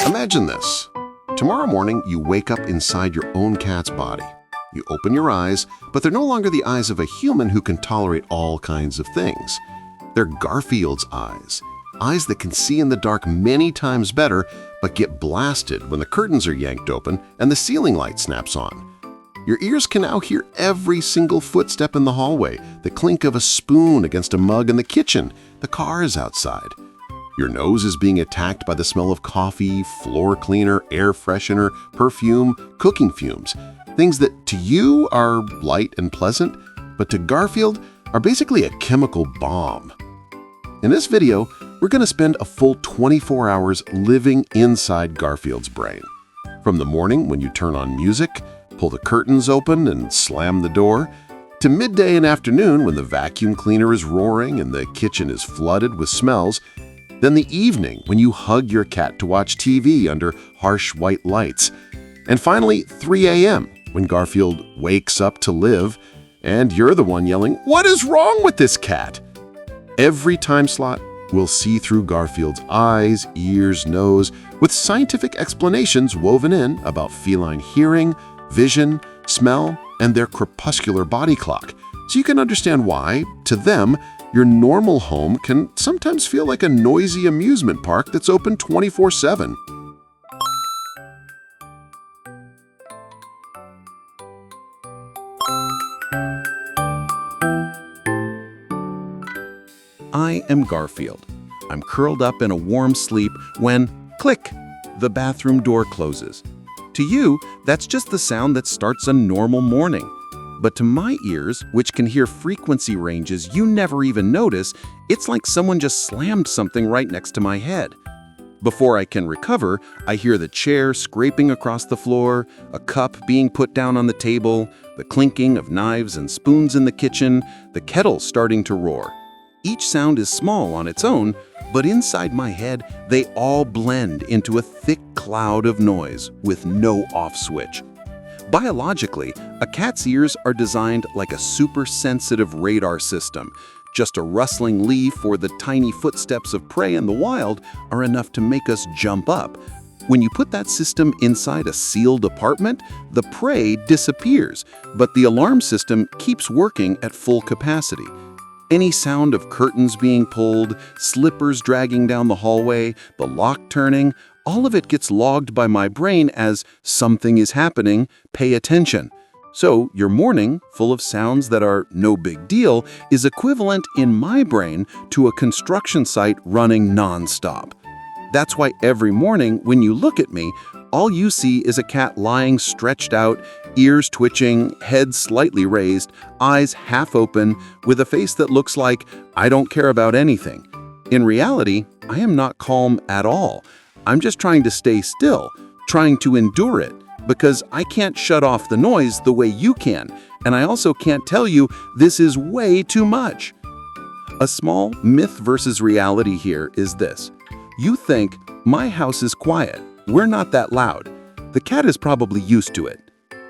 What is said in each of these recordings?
Imagine this. Tomorrow morning, you wake up inside your own cat's body. You open your eyes, but they're no longer the eyes of a human who can tolerate all kinds of things. They're Garfield's eyes. Eyes that can see in the dark many times better, but get blasted when the curtains are yanked open and the ceiling light snaps on. Your ears can now hear every single footstep in the hallway, the clink of a spoon against a mug in the kitchen, the cars outside. Your nose is being attacked by the smell of coffee, floor cleaner, air freshener, perfume, cooking fumes, things that to you are light and pleasant, but to Garfield are basically a chemical bomb. In this video, we're going to spend a full 24 hours living inside Garfield's brain. From the morning when you turn on music, pull the curtains open and slam the door, to midday and afternoon when the vacuum cleaner is roaring and the kitchen is flooded with smells, then the evening when you hug your cat to watch TV under harsh white lights, and finally 3 a.m. when Garfield wakes up to live and you're the one yelling, "What is wrong with this cat?" Every time slot will see through Garfield's eyes, ears, nose, with scientific explanations woven in about feline hearing, vision, smell, and their crepuscular body clock, so you can understand why, to them, your normal home can sometimes feel like a noisy amusement park that's open 24/7. I am Garfield. I'm curled up in a warm sleep when, click, the bathroom door closes. To you, that's just the sound that starts a normal morning. But to my ears, which can hear frequency ranges you never even notice, it's like someone just slammed something right next to my head. Before I can recover, I hear the chair scraping across the floor, a cup being put down on the table, the clinking of knives and spoons in the kitchen, the kettle starting to roar. Each sound is small on its own, but inside my head, they all blend into a thick cloud of noise with no off switch. Biologically, a cat's ears are designed like a super-sensitive radar system. Just a rustling leaf or the tiny footsteps of prey in the wild are enough to make us jump up. When you put that system inside a sealed apartment, the prey disappears, but the alarm system keeps working at full capacity. Any sound of curtains being pulled, slippers dragging down the hallway, the lock turning, all of it gets logged by my brain as something is happening, pay attention. So your morning, full of sounds that are no big deal, is equivalent in my brain to a construction site running non-stop. That's why every morning when you look at me, all you see is a cat lying stretched out, ears twitching, head slightly raised, eyes half open, with a face that looks like I don't care about anything. In reality, I am not calm at all. I'm just trying to stay still, trying to endure it, because I can't shut off the noise the way you can, and I also can't tell you this is way too much. A small myth versus reality here is this. You think, my house is quiet, we're not that loud. The cat is probably used to it.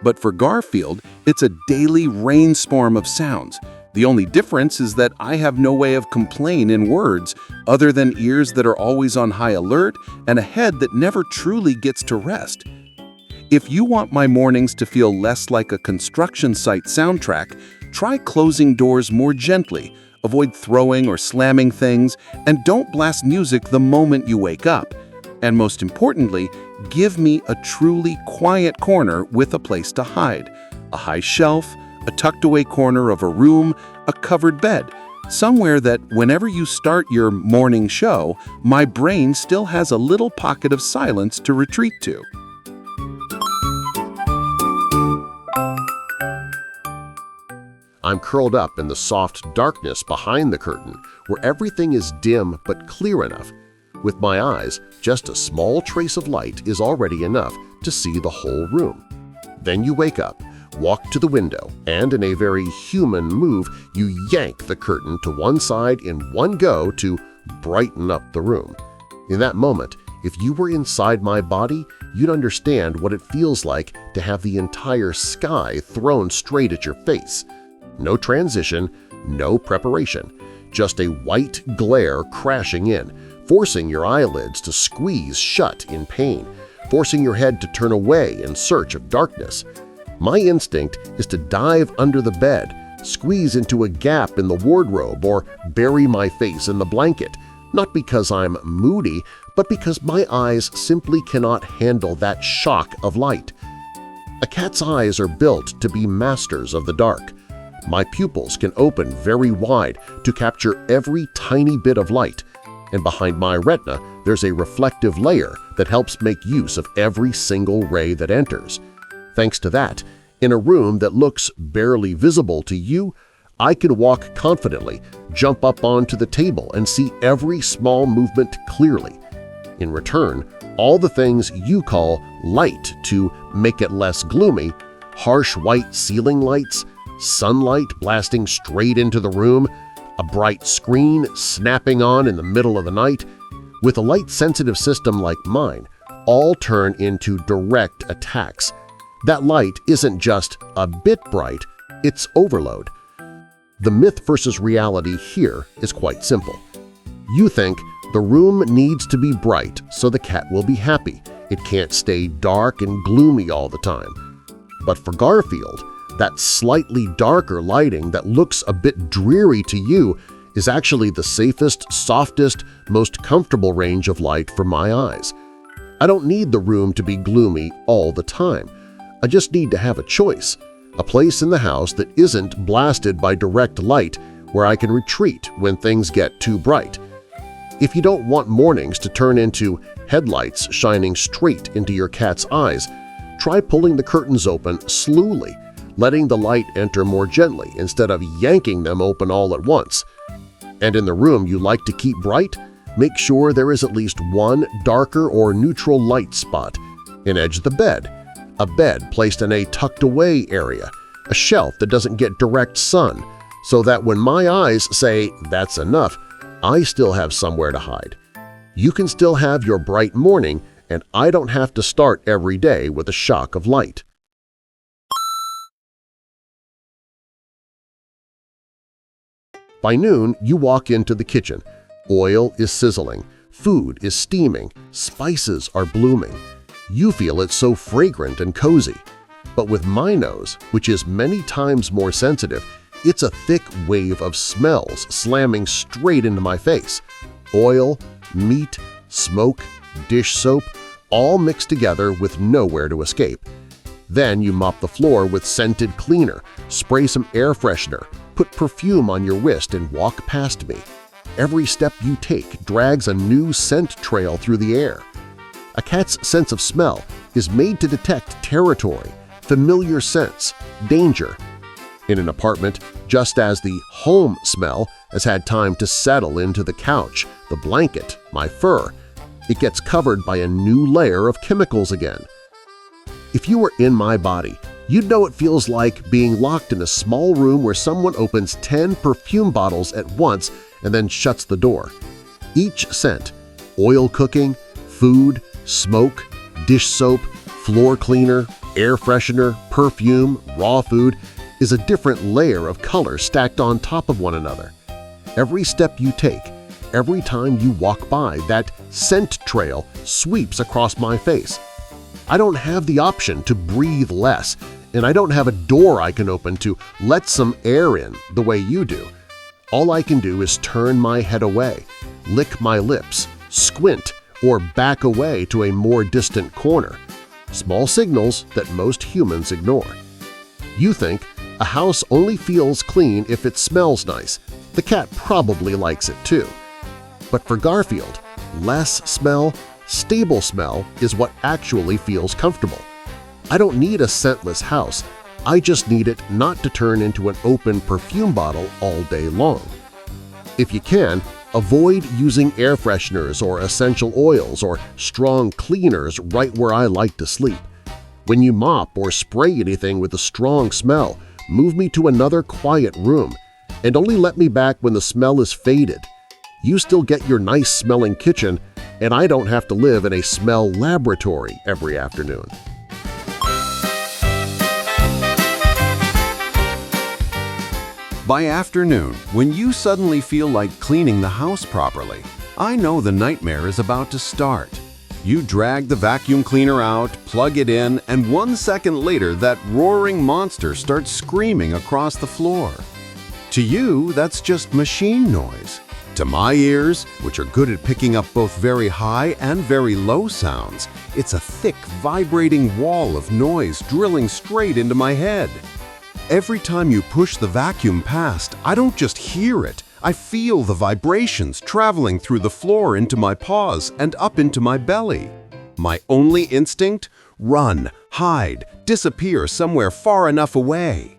But for Garfield, it's a daily rainstorm of sounds. The only difference is that I have no way of complaint in words other than ears that are always on high alert and a head that never truly gets to rest. If you want my mornings to feel less like a construction site soundtrack, try closing doors more gently, avoid throwing or slamming things, and don't blast music the moment you wake up. And most importantly, give me a truly quiet corner with a place to hide. A high shelf, a tucked-away corner of a room, a covered bed. Somewhere that whenever you start your morning show, my brain still has a little pocket of silence to retreat to. I'm curled up in the soft darkness behind the curtain, where everything is dim but clear enough. With my eyes, just a small trace of light is already enough to see the whole room. Then you wake up, walk to the window, and in a very human move, you yank the curtain to one side in one go to brighten up the room. In that moment, if you were inside my body, you'd understand what it feels like to have the entire sky thrown straight at your face. No transition, no preparation, just a white glare crashing in, forcing your eyelids to squeeze shut in pain, forcing your head to turn away in search of darkness. My instinct is to dive under the bed, squeeze into a gap in the wardrobe, or bury my face in the blanket, not because I'm moody, but because my eyes simply cannot handle that shock of light. A cat's eyes are built to be masters of the dark. My pupils can open very wide to capture every tiny bit of light, and behind my retina there's a reflective layer that helps make use of every single ray that enters. Thanks to that, in a room that looks barely visible to you, I can walk confidently, jump up onto the table, and see every small movement clearly. In return, all the things you call light to make it less gloomy – harsh white ceiling lights, sunlight blasting straight into the room, a bright screen snapping on in the middle of the night – with a light-sensitive system like mine, all turn into direct attacks. That light isn't just a bit bright, it's overload. The myth versus reality here is quite simple. You think the room needs to be bright so the cat will be happy. It can't stay dark and gloomy all the time. But for Garfield, that slightly darker lighting that looks a bit dreary to you is actually the safest, softest, most comfortable range of light for my eyes. I don't need the room to be gloomy all the time. I just need to have a choice, a place in the house that isn't blasted by direct light where I can retreat when things get too bright. If you don't want mornings to turn into headlights shining straight into your cat's eyes, try pulling the curtains open slowly, letting the light enter more gently instead of yanking them open all at once. And in the room you like to keep bright, make sure there is at least one darker or neutral light spot, an edge of the bed, a bed placed in a tucked-away area, a shelf that doesn't get direct sun, so that when my eyes say, "That's enough," I still have somewhere to hide. You can still have your bright morning, and I don't have to start every day with a shock of light. By noon, you walk into the kitchen. Oil is sizzling, food is steaming, spices are blooming. You feel it's so fragrant and cozy. But with my nose, which is many times more sensitive, it's a thick wave of smells slamming straight into my face. Oil, meat, smoke, dish soap, all mixed together with nowhere to escape. Then you mop the floor with scented cleaner, spray some air freshener, put perfume on your wrist and walk past me. Every step you take drags a new scent trail through the air. A cat's sense of smell is made to detect territory, familiar scents, danger. In an apartment, just as the home smell has had time to settle into the couch, the blanket, my fur, it gets covered by a new layer of chemicals again. If you were in my body, you'd know it feels like being locked in a small room where someone opens 10 perfume bottles at once and then shuts the door. Each scent – oil cooking, food, smoke, dish soap, floor cleaner, air freshener, perfume, raw food – is a different layer of color stacked on top of one another. Every step you take, every time you walk by, that scent trail sweeps across my face. I don't have the option to breathe less, and I don't have a door I can open to let some air in the way you do. All I can do is turn my head away, lick my lips, squint, or back away to a more distant corner. Small signals that most humans ignore. You think a house only feels clean if it smells nice. The cat probably likes it too. But for Garfield, less smell, stable smell is what actually feels comfortable. I don't need a scentless house. I just need it not to turn into an open perfume bottle all day long. If you can, avoid using air fresheners or essential oils or strong cleaners right where I like to sleep. When you mop or spray anything with a strong smell, move me to another quiet room, and only let me back when the smell is faded. You still get your nice-smelling kitchen, and I don't have to live in a smell laboratory every afternoon. By afternoon, when you suddenly feel like cleaning the house properly, I know the nightmare is about to start. You drag the vacuum cleaner out, plug it in, and 1 second later that roaring monster starts screaming across the floor. To you, that's just machine noise. To my ears, which are good at picking up both very high and very low sounds, it's a thick, vibrating wall of noise drilling straight into my head. Every time you push the vacuum past, I don't just hear it. I feel the vibrations traveling through the floor into my paws and up into my belly. My only instinct? Run, hide, disappear somewhere far enough away.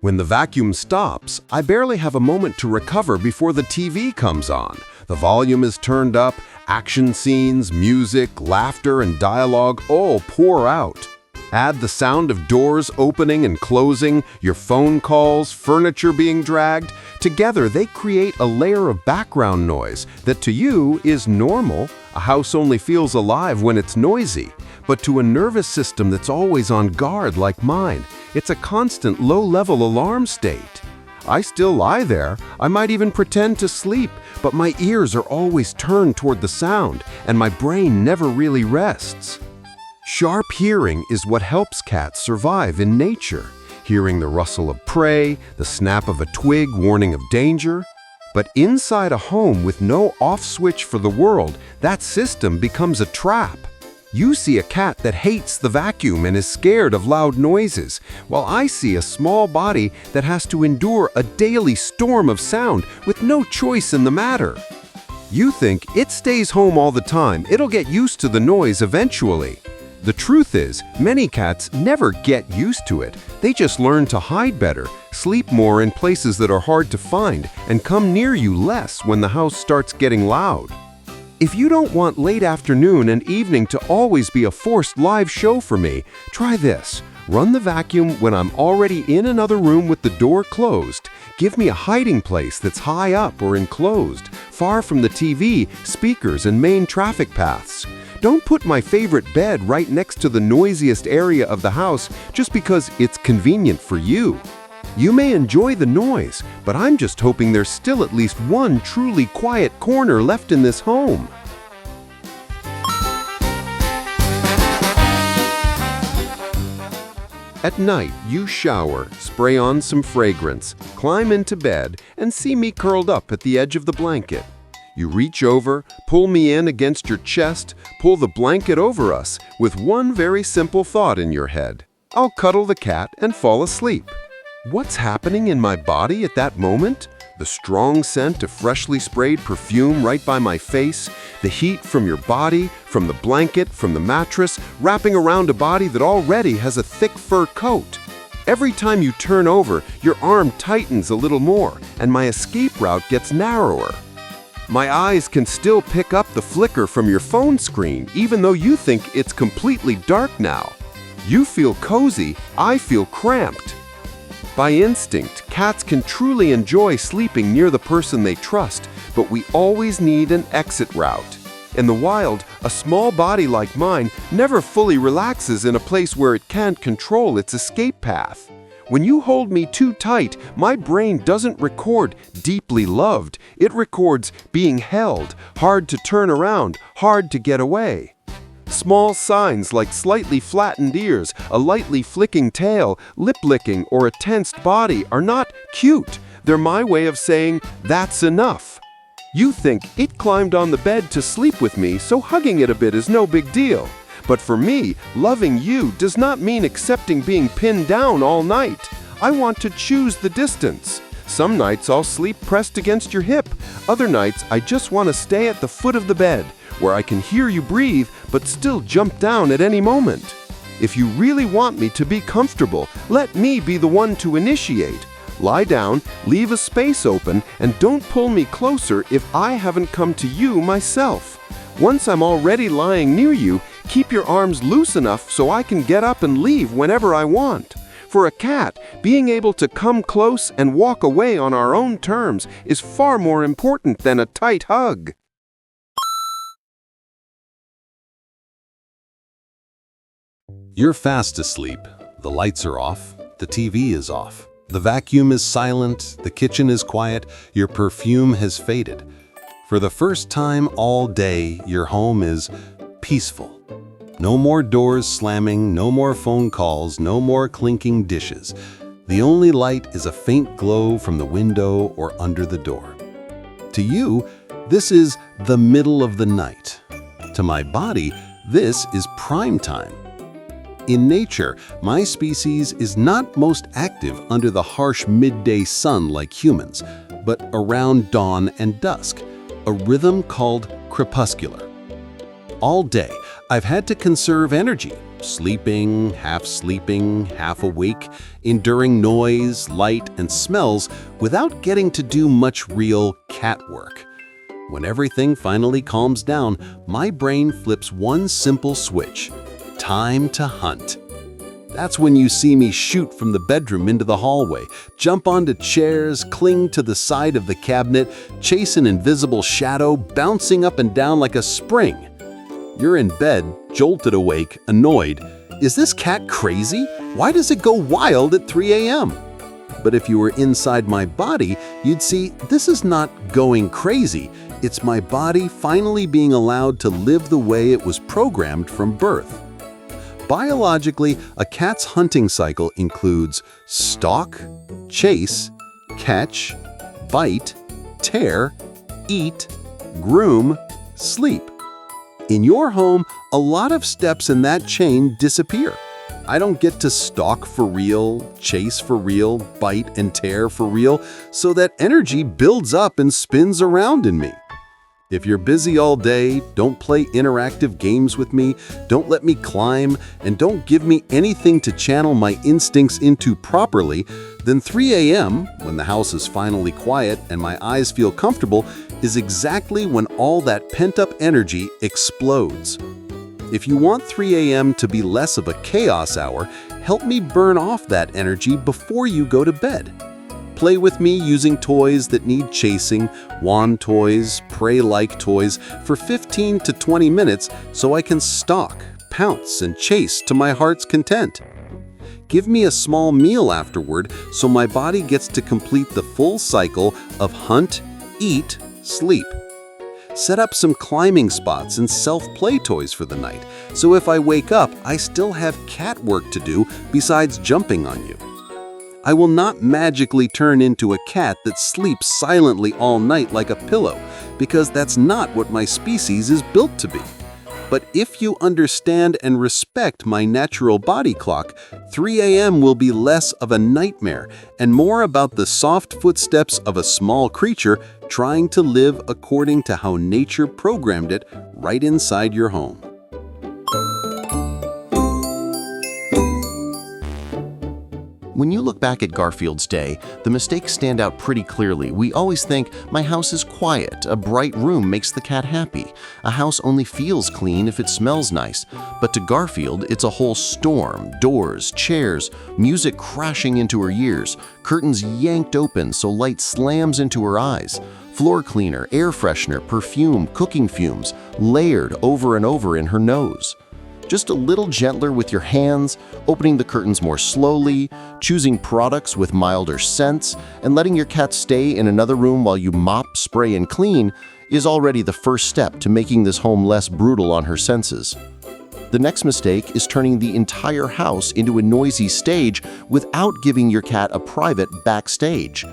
When the vacuum stops, I barely have a moment to recover before the TV comes on. The volume is turned up, action scenes, music, laughter, and dialogue all pour out. Add the sound of doors opening and closing, your phone calls, furniture being dragged. Together, they create a layer of background noise that to you is normal. A house only feels alive when it's noisy. But to a nervous system that's always on guard like mine, it's a constant low-level alarm state. I still lie there. I might even pretend to sleep, but my ears are always turned toward the sound, and my brain never really rests. Sharp hearing is what helps cats survive in nature. Hearing the rustle of prey, the snap of a twig warning of danger. But inside a home with no off switch for the world, that system becomes a trap. You see a cat that hates the vacuum and is scared of loud noises, while I see a small body that has to endure a daily storm of sound with no choice in the matter. You think it stays home all the time, it'll get used to the noise eventually. The truth is, many cats never get used to it. They just learn to hide better, sleep more in places that are hard to find, and come near you less when the house starts getting loud. If you don't want late afternoon and evening to always be a forced live show for me, try this. Run the vacuum when I'm already in another room with the door closed. Give me a hiding place that's high up or enclosed, far from the TV, speakers, and main traffic paths. Don't put my favorite bed right next to the noisiest area of the house just because it's convenient for you. You may enjoy the noise, but I'm just hoping there's still at least one truly quiet corner left in this home. At night, you shower, spray on some fragrance, climb into bed, and see me curled up at the edge of the blanket. You reach over, pull me in against your chest, pull the blanket over us with one very simple thought in your head. I'll cuddle the cat and fall asleep. What's happening in my body at that moment? The strong scent of freshly sprayed perfume right by my face, the heat from your body, from the blanket, from the mattress, wrapping around a body that already has a thick fur coat. Every time you turn over, your arm tightens a little more, and my escape route gets narrower. My eyes can still pick up the flicker from your phone screen, even though you think it's completely dark now. You feel cozy, I feel cramped. By instinct, cats can truly enjoy sleeping near the person they trust, but we always need an exit route. In the wild, a small body like mine never fully relaxes in a place where it can't control its escape path. When you hold me too tight, my brain doesn't record deeply loved. It records being held, hard to turn around, hard to get away. Small signs like slightly flattened ears, a lightly flicking tail, lip licking, or a tensed body are not cute. They're my way of saying, that's enough. You think it climbed on the bed to sleep with me, so hugging it a bit is no big deal. But for me, loving you does not mean accepting being pinned down all night. I want to choose the distance. Some nights I'll sleep pressed against your hip. Other nights I just want to stay at the foot of the bed, where I can hear you breathe but still jump down at any moment. If you really want me to be comfortable, let me be the one to initiate. Lie down, leave a space open, and don't pull me closer if I haven't come to you myself. Once I'm already lying near you, keep your arms loose enough so I can get up and leave whenever I want. For a cat, being able to come close and walk away on our own terms is far more important than a tight hug. You're fast asleep. The lights are off. The TV is off. The vacuum is silent. The kitchen is quiet. Your perfume has faded. For the first time all day, your home is peaceful. No more doors slamming, no more phone calls, no more clinking dishes. The only light is a faint glow from the window or under the door. To you, this is the middle of the night. To my body, this is prime time. In nature, my species is not most active under the harsh midday sun like humans, but around dawn and dusk, a rhythm called crepuscular. All day, I've had to conserve energy, sleeping, half awake, enduring noise, light, and smells without getting to do much real cat work. When everything finally calms down, my brain flips one simple switch: time to hunt. That's when you see me shoot from the bedroom into the hallway, jump onto chairs, cling to the side of the cabinet, chase an invisible shadow, bouncing up and down like a spring. You're in bed, jolted awake, annoyed. Is this cat crazy? Why does it go wild at 3 a.m.? But if you were inside my body, you'd see this is not going crazy. It's my body finally being allowed to live the way it was programmed from birth. Biologically, a cat's hunting cycle includes stalk, chase, catch, bite, tear, eat, groom, sleep. In your home, a lot of steps in that chain disappear. I don't get to stalk for real, chase for real, bite and tear for real, so that energy builds up and spins around in me. If you're busy all day, don't play interactive games with me, don't let me climb, and don't give me anything to channel my instincts into properly, then 3 a.m., when the house is finally quiet and my eyes feel comfortable, is exactly when all that pent-up energy explodes. If you want 3 a.m. to be less of a chaos hour, help me burn off that energy before you go to bed. Play with me using toys that need chasing, wand toys, prey-like toys for 15 to 20 minutes so I can stalk, pounce, and chase to my heart's content. Give me a small meal afterward so my body gets to complete the full cycle of hunt, eat, sleep. Set up some climbing spots and self-play toys for the night, so if I wake up, I still have cat work to do besides jumping on you. I will not magically turn into a cat that sleeps silently all night like a pillow, because that's not what my species is built to be. But if you understand and respect my natural body clock, 3 a.m. will be less of a nightmare and more about the soft footsteps of a small creature trying to live according to how nature programmed it right inside your home. When you look back at Garfield's day, the mistakes stand out pretty clearly. We always think, my house is quiet, a bright room makes the cat happy. A house only feels clean if it smells nice. But to Garfield, it's a whole storm. Doors, chairs, music crashing into her ears, curtains yanked open so light slams into her eyes, floor cleaner, air freshener, perfume, cooking fumes, layered over and over in her nose. Just a little gentler with your hands, opening the curtains more slowly, choosing products with milder scents, and letting your cat stay in another room while you mop, spray, and clean is already the first step to making this home less brutal on her senses. The next mistake is turning the entire house into a noisy stage without giving your cat a private backstage.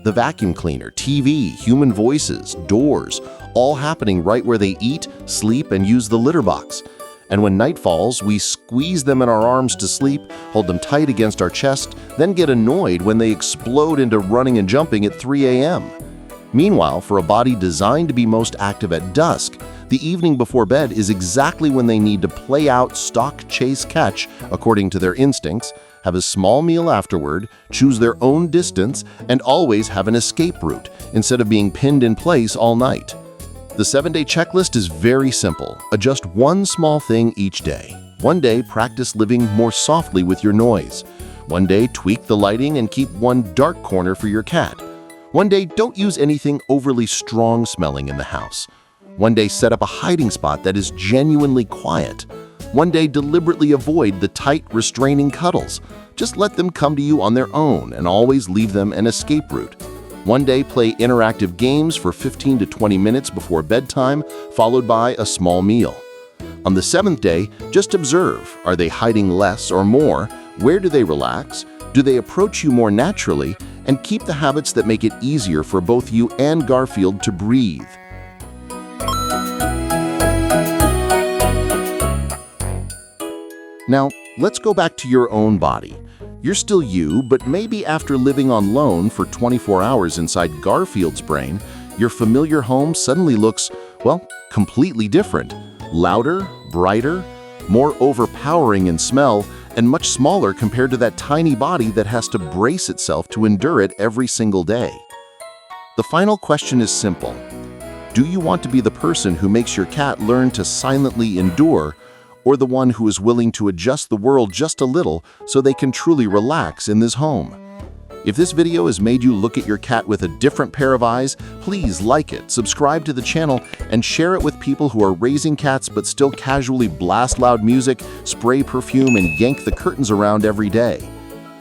The vacuum cleaner, TV, human voices, doors, all happening right where they eat, sleep, and use the litter box. And when night falls, we squeeze them in our arms to sleep, hold them tight against our chest, then get annoyed when they explode into running and jumping at 3 a.m. Meanwhile, for a body designed to be most active at dusk, the evening before bed is exactly when they need to play out stalk, chase, catch according to their instincts, have a small meal afterward, choose their own distance, and always have an escape route instead of being pinned in place all night. The 7-day checklist is very simple. Adjust one small thing each day. One day, practice living more softly with your noise. One day, tweak the lighting and keep one dark corner for your cat. One day, don't use anything overly strong smelling in the house. One day, set up a hiding spot that is genuinely quiet. One day, deliberately avoid the tight, restraining cuddles. Just let them come to you on their own and always leave them an escape route. One day, play interactive games for 15 to 20 minutes before bedtime, followed by a small meal. On the 7th day, just observe. Are they hiding less or more? Where do they relax? Do they approach you more naturally? And keep the habits that make it easier for both you and Garfield to breathe. Now, let's go back to your own body. You're still you, but maybe after living on loan for 24 hours inside Garfield's brain, your familiar home suddenly looks, well, completely different. Louder, brighter, more overpowering in smell, and much smaller compared to that tiny body that has to brace itself to endure it every single day. The final question is simple. Do you want to be the person who makes your cat learn to silently endure, or the one who is willing to adjust the world just a little so they can truly relax in this home? If this video has made you look at your cat with a different pair of eyes, please like it, subscribe to the channel, and share it with people who are raising cats but still casually blast loud music, spray perfume, and yank the curtains around every day.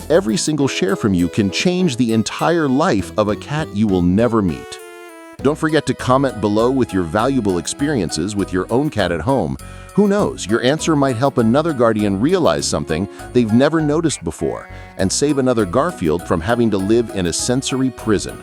Every single share from you can change the entire life of a cat you will never meet. Don't forget to comment below with your valuable experiences with your own cat at home. Who knows, your answer might help another guardian realize something they've never noticed before and save another Garfield from having to live in a sensory prison.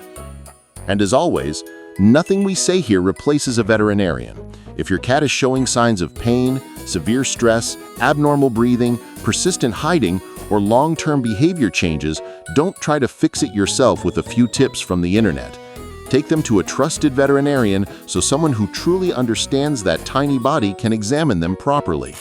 And as always, nothing we say here replaces a veterinarian. If your cat is showing signs of pain, severe stress, abnormal breathing, persistent hiding, or long-term behavior changes, don't try to fix it yourself with a few tips from the internet. Take them to a trusted veterinarian so someone who truly understands that tiny body can examine them properly.